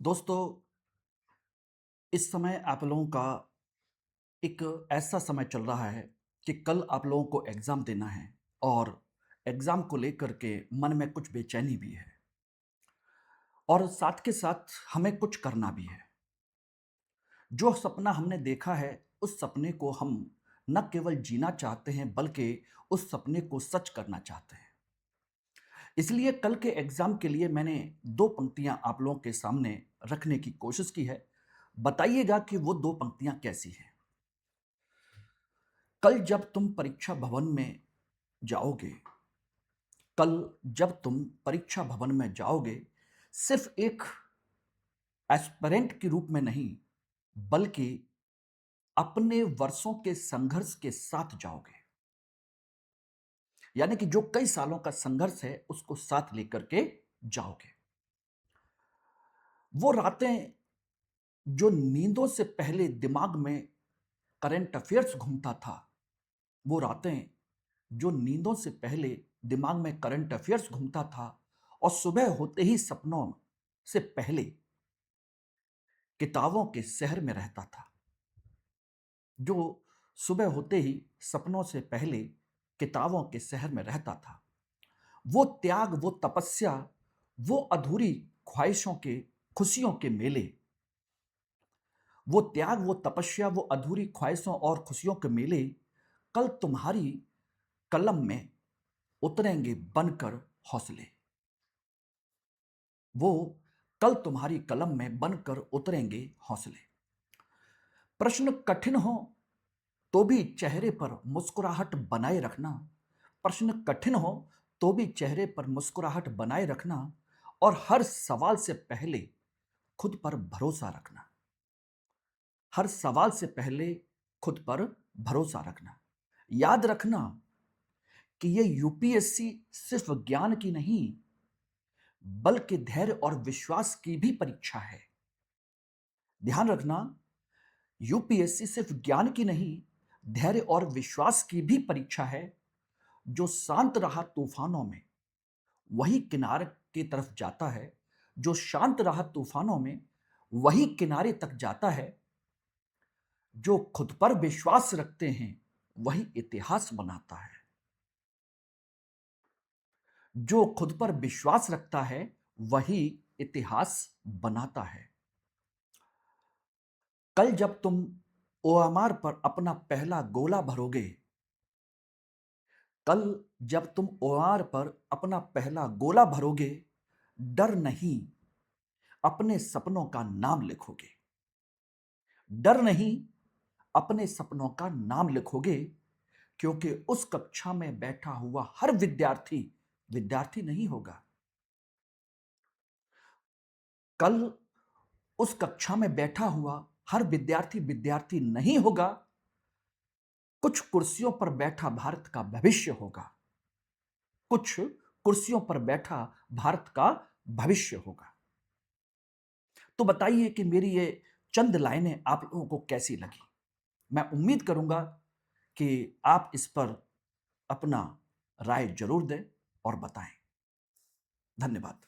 दोस्तों, इस समय आप लोगों का एक ऐसा समय चल रहा है कि कल आप लोगों को एग्ज़ाम देना है और एग्ज़ाम को लेकर के मन में कुछ बेचैनी भी है और साथ के साथ हमें कुछ करना भी है। जो सपना हमने देखा है, उस सपने को हम न केवल जीना चाहते हैं, बल्कि उस सपने को सच करना चाहते हैं। इसलिए कल के एग्ज़ाम के लिए मैंने 2 पंक्तियाँ आप लोगों के सामने रखने की कोशिश की है। बताइएगा कि वो 2 पंक्तियाँ कैसी हैं? कल जब तुम परीक्षा भवन में जाओगे कल जब तुम परीक्षा भवन में जाओगे, सिर्फ एक एस्पिरेंट के रूप में नहीं, बल्कि अपने वर्षों के संघर्ष के साथ जाओगे। यानी कि जो कई सालों का संघर्ष है, उसको साथ लेकर के जाओगे। वो रातें जो नींदों से पहले दिमाग में करंट अफेयर्स घूमता था, वो रातें जो नींदों से पहले दिमाग में करंट अफेयर्स घूमता था और सुबह होते ही सपनों से पहले किताबों के शहर में रहता था। जो सुबह होते ही सपनों से पहले किताबों के शहर में रहता था। वो त्याग, वो तपस्या, वो अधूरी ख्वाहिशों के, खुशियों के मेले, वो त्याग, वो तपस्या, वो अधूरी ख्वाहिशों और खुशियों के मेले कल तुम्हारी कलम में उतरेंगे बनकर हौसले। वो कल तुम्हारी कलम में बनकर उतरेंगे हौसले। प्रश्न कठिन हो तो भी चेहरे पर मुस्कुराहट बनाए रखना। प्रश्न कठिन हो तो भी चेहरे पर मुस्कुराहट बनाए रखना और हर सवाल से पहले खुद पर भरोसा रखना। हर सवाल से पहले खुद पर भरोसा रखना। याद रखना कि ये यूपीएससी सिर्फ ज्ञान की नहीं, बल्कि धैर्य और विश्वास की भी परीक्षा है। ध्यान रखना, यूपीएससी सिर्फ ज्ञान की नहीं, धैर्य और विश्वास की भी परीक्षा है। जो शांत रहा तूफानों में, वही किनारे की तरफ जाता है। जो शांत रहा तूफानों में, वही किनारे तक जाता है। जो खुद पर विश्वास रखते हैं, वही इतिहास बनाता है। जो खुद पर विश्वास रखता है, वही इतिहास बनाता है। कल जब तुम ओएमआर पर अपना पहला गोला भरोगे, कल जब तुम ओएमआर पर अपना पहला गोला भरोगे, डर नहीं, अपने सपनों का नाम लिखोगे। डर नहीं, अपने सपनों का नाम लिखोगे, क्योंकि उस कक्षा में बैठा हुआ हर विद्यार्थी विद्यार्थी नहीं होगा। कल उस कक्षा में बैठा हुआ हर विद्यार्थी विद्यार्थी नहीं होगा। कुछ कुर्सियों पर बैठा भारत का भविष्य होगा। कुछ कुर्सियों पर बैठा भारत का भविष्य होगा। तो बताइए कि मेरी ये चंद लाइनें आप लोगों को कैसी लगी। मैं उम्मीद करूंगा कि आप इस पर अपना राय जरूर दें और बताएं। धन्यवाद।